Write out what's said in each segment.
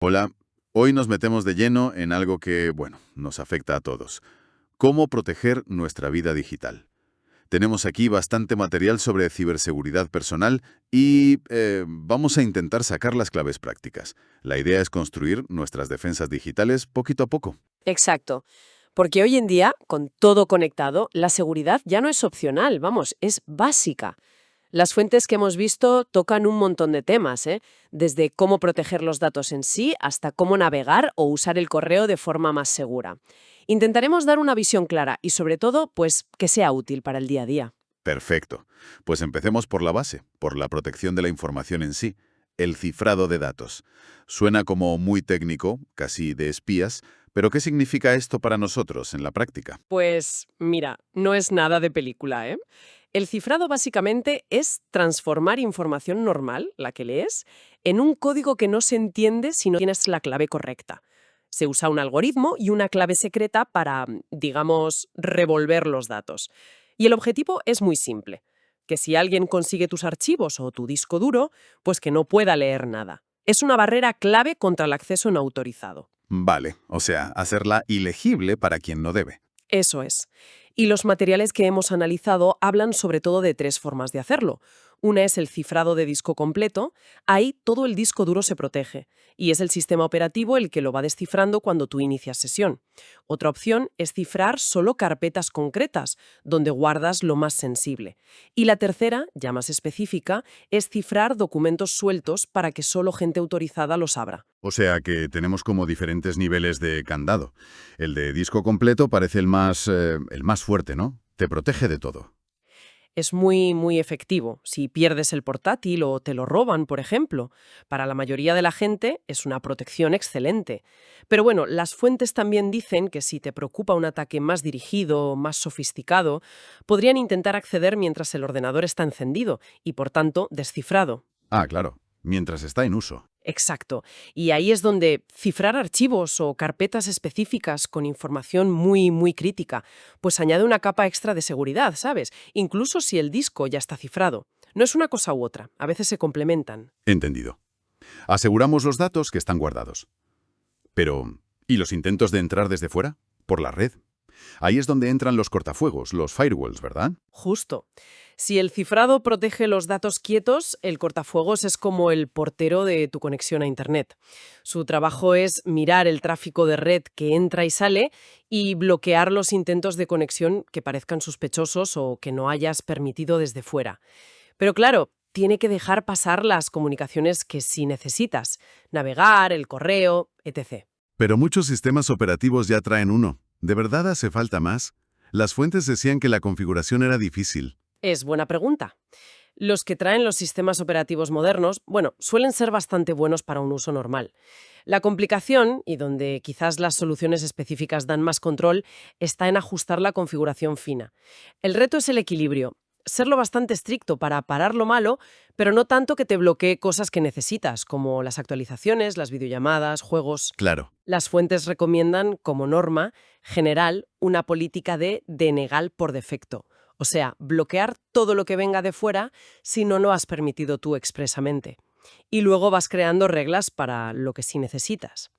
Hola, hoy nos metemos de lleno en algo que, bueno, nos afecta a todos. ¿Cómo proteger nuestra vida digital? Tenemos aquí bastante material sobre ciberseguridad personal y vamos a intentar sacar las claves prácticas. La idea es construir nuestras defensas digitales poquito a poco. Exacto. Porque hoy en día, con todo conectado, la seguridad ya no es opcional, vamos, es básica. Las fuentes que hemos visto tocan un montón de temas, ¿eh? Desde cómo proteger los datos en sí hasta cómo navegar o usar el correo de forma más segura. Intentaremos dar una visión clara y sobre todo, pues, que sea útil para el día a día. Perfecto. Pues empecemos por la base, por la protección de la información en sí, el cifrado de datos. Suena como muy técnico, casi de espías, pero ¿qué significa esto para nosotros en la práctica? Pues mira, no es nada de película, ¿eh? El cifrado básicamente es transformar información normal, la que lees, en un código que no se entiende si no tienes la clave correcta. Se usa un algoritmo y una clave secreta para, digamos, revolver los datos. Y el objetivo es muy simple, que si alguien consigue tus archivos o tu disco duro, pues que no pueda leer nada. Es una barrera clave contra el acceso no autorizado. Vale, o sea, hacerla ilegible para quien no debe. Eso es. Y los materiales que hemos analizado hablan sobre todo de tres formas de hacerlo. Una es el cifrado de disco completo. Ahí todo el disco duro se protege y es el sistema operativo el que lo va descifrando cuando tú inicias sesión. Otra opción es cifrar solo carpetas concretas, donde guardas lo más sensible. Y la tercera, ya más específica, es cifrar documentos sueltos para que solo gente autorizada los abra. O sea que tenemos como diferentes niveles de candado. El de disco completo parece el más fuerte, ¿no? Te protege de todo. Es muy efectivo si pierdes el portátil o te lo roban, por ejemplo. Para la mayoría de la gente es una protección excelente. Pero bueno, las fuentes también dicen que si te preocupa un ataque más dirigido, más sofisticado, podrían intentar acceder mientras el ordenador está encendido y, por tanto, descifrado. Ah, claro, mientras está en uso. Exacto. Y ahí es donde cifrar archivos o carpetas específicas con información muy crítica, pues añade una capa extra de seguridad, ¿sabes? Incluso si el disco ya está cifrado. No es una cosa u otra, a veces se complementan. Entendido. Aseguramos los datos que están guardados. Pero, ¿y los intentos de entrar desde fuera? Por la red. Ahí es donde entran los cortafuegos, los firewalls, ¿verdad? Justo. Si el cifrado protege los datos quietos, el cortafuegos es como el portero de tu conexión a Internet. Su trabajo es mirar el tráfico de red que entra y sale y bloquear los intentos de conexión que parezcan sospechosos o que no hayas permitido desde fuera. Pero claro, tiene que dejar pasar las comunicaciones que sí necesitas, navegar, el correo, etc. Pero muchos sistemas operativos ya traen uno. ¿De verdad hace falta más? Las fuentes decían que la configuración era difícil. Es buena pregunta. Los que traen los sistemas operativos modernos, bueno, suelen ser bastante buenos para un uso normal. La complicación, y donde quizás las soluciones específicas dan más control, está en ajustar la configuración fina. El reto es el equilibrio. Serlo bastante estricto para parar lo malo, pero no tanto que te bloquee cosas que necesitas, como las actualizaciones, las videollamadas, juegos. Claro. Las fuentes recomiendan, como norma general, una política de denegar por defecto. O sea, bloquear todo lo que venga de fuera si no lo has permitido tú expresamente. Y luego vas creando reglas para lo que sí necesitas.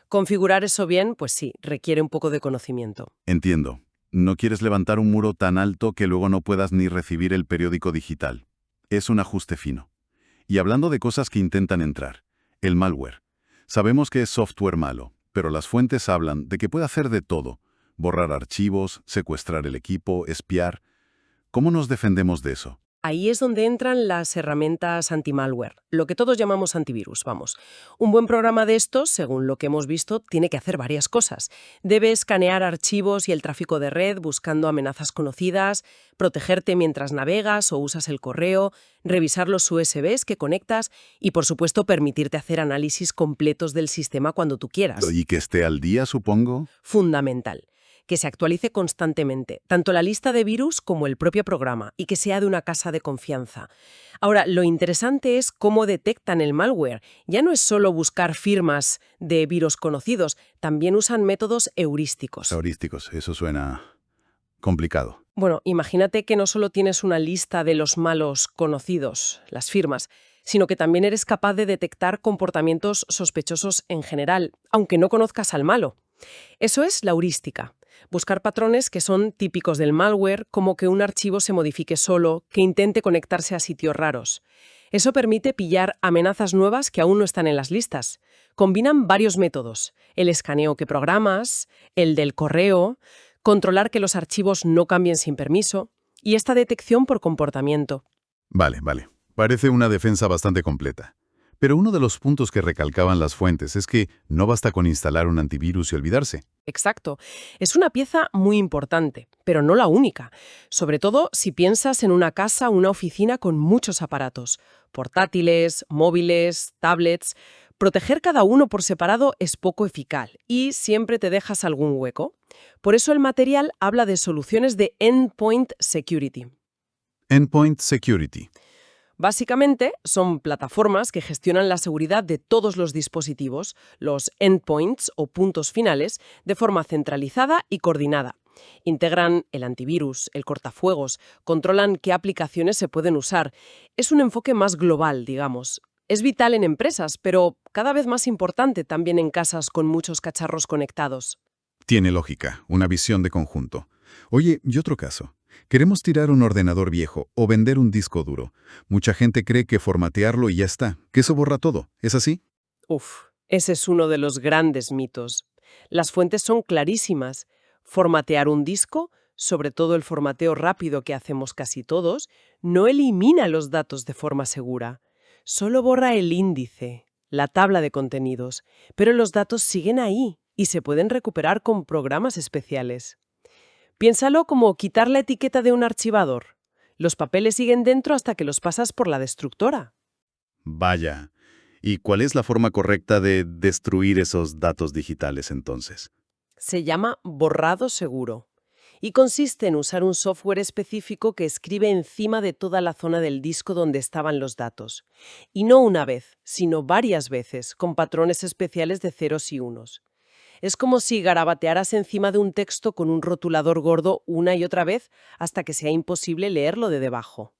Configurar eso bien, pues sí, requiere un poco de conocimiento. Entiendo. No quieres levantar un muro tan alto que luego no puedas ni recibir el periódico digital. Es un ajuste fino. Y hablando de cosas que intentan entrar, el malware. Sabemos que es software malo, pero las fuentes hablan de que puede hacer de todo. Borrar archivos, secuestrar el equipo, espiar. ¿Cómo nos defendemos de eso? Ahí es donde entran las herramientas anti-malware, lo que todos llamamos antivirus, vamos. Un buen programa de estos, según lo que hemos visto, tiene que hacer varias cosas. Debe escanear archivos y el tráfico de red buscando amenazas conocidas, protegerte mientras navegas o usas el correo, revisar los USBs que conectas y, por supuesto, permitirte hacer análisis completos del sistema cuando tú quieras. Y que esté al día, supongo. Fundamental. Que se actualice constantemente, tanto la lista de virus como el propio programa, y que sea de una casa de confianza. Ahora, lo interesante es cómo detectan el malware. Ya no es solo buscar firmas de virus conocidos, también usan métodos heurísticos. Heurísticos, eso suena complicado. Bueno, imagínate que no solo tienes una lista de los malos conocidos, las firmas, sino que también eres capaz de detectar comportamientos sospechosos en general, aunque no conozcas al malo. Eso es la heurística. Buscar patrones que son típicos del malware, como que un archivo se modifique solo, que intente conectarse a sitios raros. Eso permite pillar amenazas nuevas que aún no están en las listas. Combinan varios métodos: el escaneo que programas, el del correo, controlar que los archivos no cambien sin permiso, y esta detección por comportamiento. Vale. Parece una defensa bastante completa. Pero uno de los puntos que recalcaban las fuentes es que no basta con instalar un antivirus y olvidarse. Exacto. Es una pieza muy importante, pero no la única. Sobre todo si piensas en una casa o una oficina con muchos aparatos: portátiles, móviles, tablets. Proteger cada uno por separado es poco eficaz y siempre te dejas algún hueco. Por eso el material habla de soluciones de Endpoint Security. Endpoint Security. Básicamente, son plataformas que gestionan la seguridad de todos los dispositivos, los endpoints o puntos finales, de forma centralizada y coordinada. Integran el antivirus, el cortafuegos, controlan qué aplicaciones se pueden usar. Es un enfoque más global, digamos. Es vital en empresas, pero cada vez más importante también en casas con muchos cacharros conectados. Tiene lógica, una visión de conjunto. Oye, y otro caso. Queremos tirar un ordenador viejo o vender un disco duro. Mucha gente cree que formatearlo y ya está, que eso borra todo. ¿Es así? Ese es uno de los grandes mitos. Las fuentes son clarísimas. Formatear un disco, sobre todo el formateo rápido que hacemos casi todos, no elimina los datos de forma segura. Solo borra el índice, la tabla de contenidos, pero los datos siguen ahí y se pueden recuperar con programas especiales. Piénsalo como quitar la etiqueta de un archivador. Los papeles siguen dentro hasta que los pasas por la destructora. Vaya. ¿Y cuál es la forma correcta de destruir esos datos digitales entonces? Se llama borrado seguro y consiste en usar un software específico que escribe encima de toda la zona del disco donde estaban los datos. Y no una vez, sino varias veces, con patrones especiales de ceros y unos. Es como si garabatearas encima de un texto con un rotulador gordo una y otra vez hasta que sea imposible leerlo de debajo.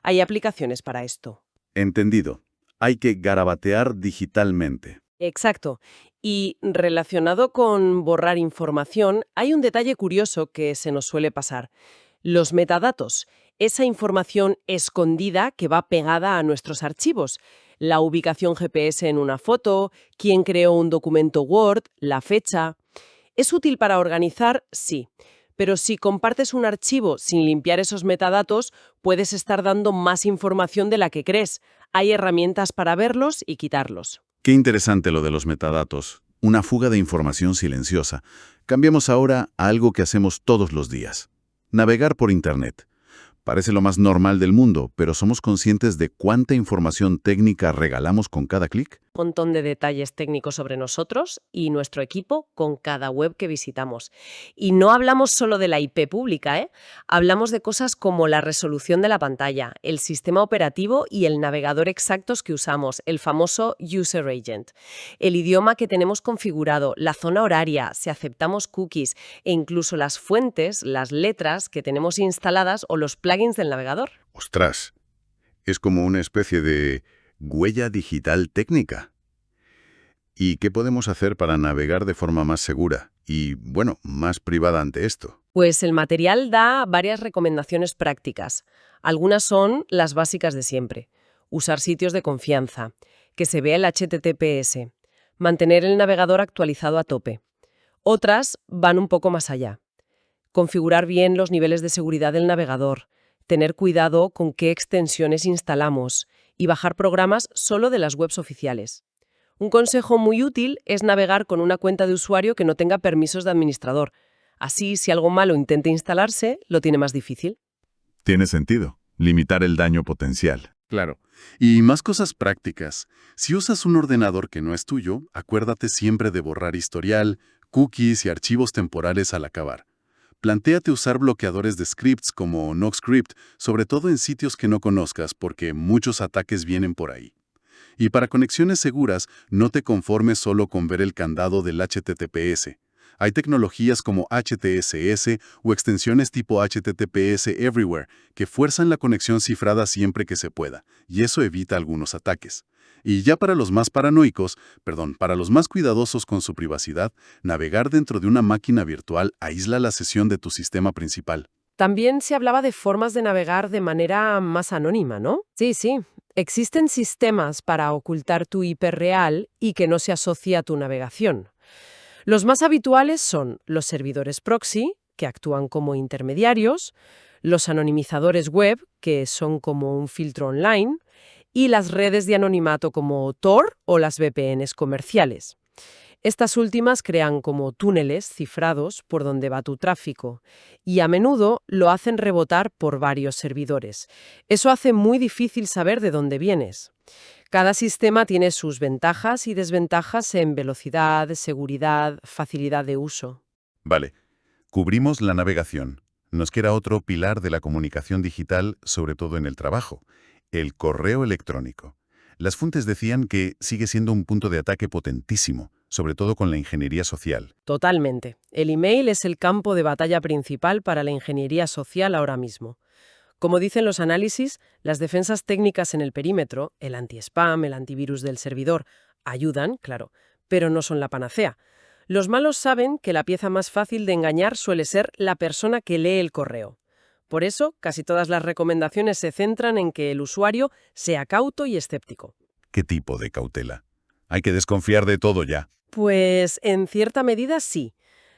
Hay aplicaciones para esto. Entendido. Hay que garabatear digitalmente. Exacto. Y relacionado con borrar información, hay un detalle curioso que se nos suele pasar: los metadatos, esa información escondida que va pegada a nuestros archivos. La ubicación GPS en una foto, quién creó un documento Word, la fecha. ¿Es útil para organizar? Sí. Pero si compartes un archivo sin limpiar esos metadatos, puedes estar dando más información de la que crees. Hay herramientas para verlos y quitarlos. Qué interesante lo de los metadatos. Una fuga de información silenciosa. Cambiemos ahora a algo que hacemos todos los días. Navegar por Internet. Parece lo más normal del mundo, pero ¿somos conscientes de cuánta información técnica regalamos con cada clic? Un montón de detalles técnicos sobre nosotros y nuestro equipo con cada web que visitamos. Y no hablamos solo de la IP pública, ¿eh? Hablamos de cosas como la resolución de la pantalla, el sistema operativo y el navegador exactos que usamos, el famoso User Agent, el idioma que tenemos configurado, la zona horaria, si aceptamos cookies e incluso las fuentes, las letras que tenemos instaladas o los plugins del navegador. ¡Ostras! Es como una especie de huella digital técnica. ¿Y qué podemos hacer para navegar de forma más segura y, bueno, más privada ante esto? Pues el material da varias recomendaciones prácticas. Algunas son las básicas de siempre: usar sitios de confianza, que se vea el HTTPS, mantener el navegador actualizado a tope. Otras van un poco más allá: configurar bien los niveles de seguridad del navegador, tener cuidado con qué extensiones instalamos y bajar programas solo de las webs oficiales. Un consejo muy útil es navegar con una cuenta de usuario que no tenga permisos de administrador. Así, si algo malo intenta instalarse, lo tiene más difícil. Tiene sentido. Limitar el daño potencial. Claro. Y más cosas prácticas. Si usas un ordenador que no es tuyo, acuérdate siempre de borrar historial, cookies y archivos temporales al acabar. Plantéate usar bloqueadores de scripts como NoScript, sobre todo en sitios que no conozcas, porque muchos ataques vienen por ahí. Y para conexiones seguras, no te conformes solo con ver el candado del HTTPS. Hay tecnologías como HTSS o extensiones tipo HTTPS Everywhere que fuerzan la conexión cifrada siempre que se pueda, y eso evita algunos ataques. Y ya para los más paranoicos, para los más cuidadosos con su privacidad, navegar dentro de una máquina virtual aísla la sesión de tu sistema principal. También se hablaba de formas de navegar de manera más anónima, ¿no? Sí, sí. Existen sistemas para ocultar tu IP real y que no se asocie a tu navegación. Los más habituales son los servidores proxy, que actúan como intermediarios, los anonimizadores web, que son como un filtro online, y las redes de anonimato como Tor o las VPNs comerciales. Estas últimas crean como túneles cifrados por donde va tu tráfico y a menudo lo hacen rebotar por varios servidores. Eso hace muy difícil saber de dónde vienes. Cada sistema tiene sus ventajas y desventajas en velocidad, seguridad, facilidad de uso. Vale, cubrimos la navegación. Nos queda otro pilar de la comunicación digital, sobre todo en el trabajo: el correo electrónico. Las fuentes decían que sigue siendo un punto de ataque potentísimo, sobre todo con la ingeniería social. Totalmente. El email es el campo de batalla principal para la ingeniería social ahora mismo. Como dicen los análisis, las defensas técnicas en el perímetro, el anti-spam, el antivirus del servidor, ayudan, claro, pero no son la panacea. Los malos saben que la pieza más fácil de engañar suele ser la persona que lee el correo. Por eso, casi todas las recomendaciones se centran en que el usuario sea cauto y escéptico. ¿Qué tipo de cautela? Hay que desconfiar de todo ya. Pues, en cierta medida, sí.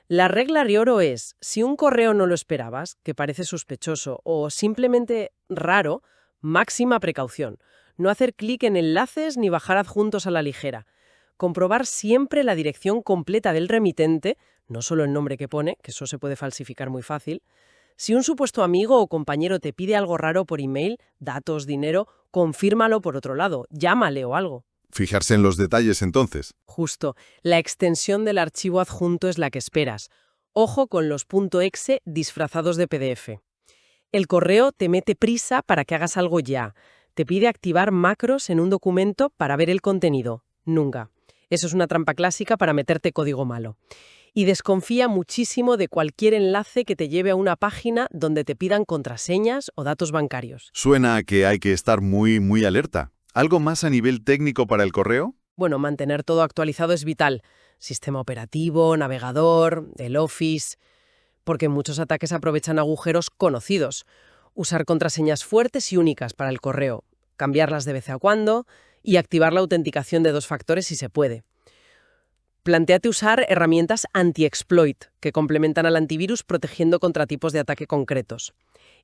La regla de oro es, si un correo no lo esperabas, que parece sospechoso o simplemente raro, máxima precaución. No hacer clic en enlaces ni bajar adjuntos a la ligera. Comprobar siempre la dirección completa del remitente, no solo el nombre que pone, que eso se puede falsificar muy fácil. Si un supuesto amigo o compañero te pide algo raro por email, datos, dinero, confírmalo por otro lado, llámale o algo. Fijarse en los detalles entonces. Justo, la extensión del archivo adjunto es la que esperas. Ojo con los .exe disfrazados de PDF. El correo te mete prisa para que hagas algo ya. Te pide activar macros en un documento para ver el contenido. Nunca. Eso es una trampa clásica para meterte código malo. Y desconfía muchísimo de cualquier enlace que te lleve a una página donde te pidan contraseñas o datos bancarios. Suena a que hay que estar muy alerta. ¿Algo más a nivel técnico para el correo? Bueno, mantener todo actualizado es vital. Sistema operativo, navegador, el Office, porque muchos ataques aprovechan agujeros conocidos. Usar contraseñas fuertes y únicas para el correo, cambiarlas de vez en cuando y activar la autenticación de 2 factores si se puede. Plantéate usar herramientas anti-exploit que complementan al antivirus protegiendo contra tipos de ataque concretos.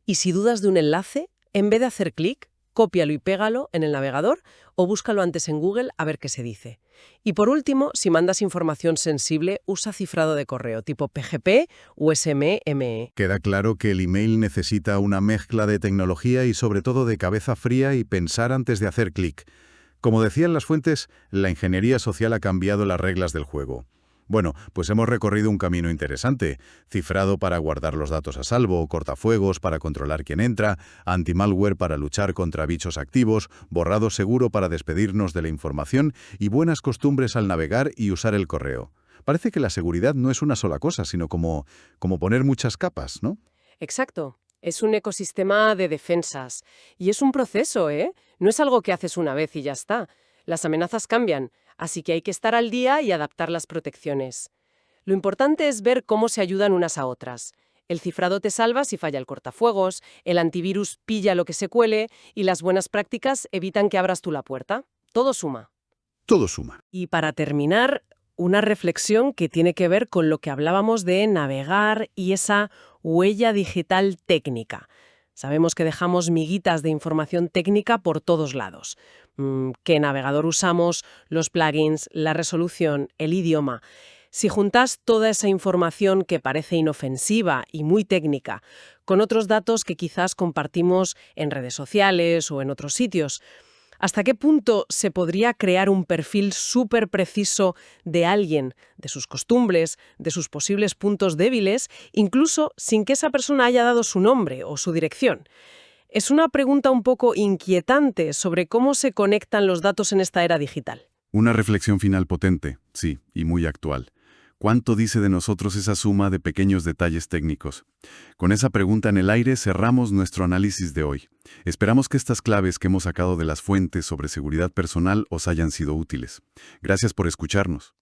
Y si dudas de un enlace, en vez de hacer clic, cópialo y pégalo en el navegador o búscalo antes en Google a ver qué se dice. Y por último, si mandas información sensible, usa cifrado de correo tipo PGP o SMME. Queda claro que el email necesita una mezcla de tecnología y sobre todo de cabeza fría y pensar antes de hacer clic. Como decían las fuentes, la ingeniería social ha cambiado las reglas del juego. Bueno, pues hemos recorrido un camino interesante: cifrado para guardar los datos a salvo, cortafuegos para controlar quién entra, anti-malware para luchar contra bichos activos, borrado seguro para despedirnos de la información y buenas costumbres al navegar y usar el correo. Parece que la seguridad no es una sola cosa, sino como poner muchas capas, ¿no? Exacto. Es un ecosistema de defensas. Y es un proceso, ¿eh? No es algo que haces una vez y ya está. Las amenazas cambian, así que hay que estar al día y adaptar las protecciones. Lo importante es ver cómo se ayudan unas a otras. El cifrado te salva si falla el cortafuegos, el antivirus pilla lo que se cuele y las buenas prácticas evitan que abras tú la puerta. Todo suma. Todo suma. Y para terminar, una reflexión que tiene que ver con lo que hablábamos de navegar y esa huella digital técnica. Sabemos que dejamos miguitas de información técnica por todos lados. ¿Qué navegador usamos? Los plugins, la resolución, el idioma. Si juntas toda esa información que parece inofensiva y muy técnica con otros datos que quizás compartimos en redes sociales o en otros sitios, ¿hasta qué punto se podría crear un perfil súper preciso de alguien, de sus costumbres, de sus posibles puntos débiles, incluso sin que esa persona haya dado su nombre o su dirección? Es una pregunta un poco inquietante sobre cómo se conectan los datos en esta era digital. Una reflexión final potente, sí, y muy actual. ¿Cuánto dice de nosotros esa suma de pequeños detalles técnicos? Con esa pregunta en el aire cerramos nuestro análisis de hoy. Esperamos que estas claves que hemos sacado de las fuentes sobre seguridad personal os hayan sido útiles. Gracias por escucharnos.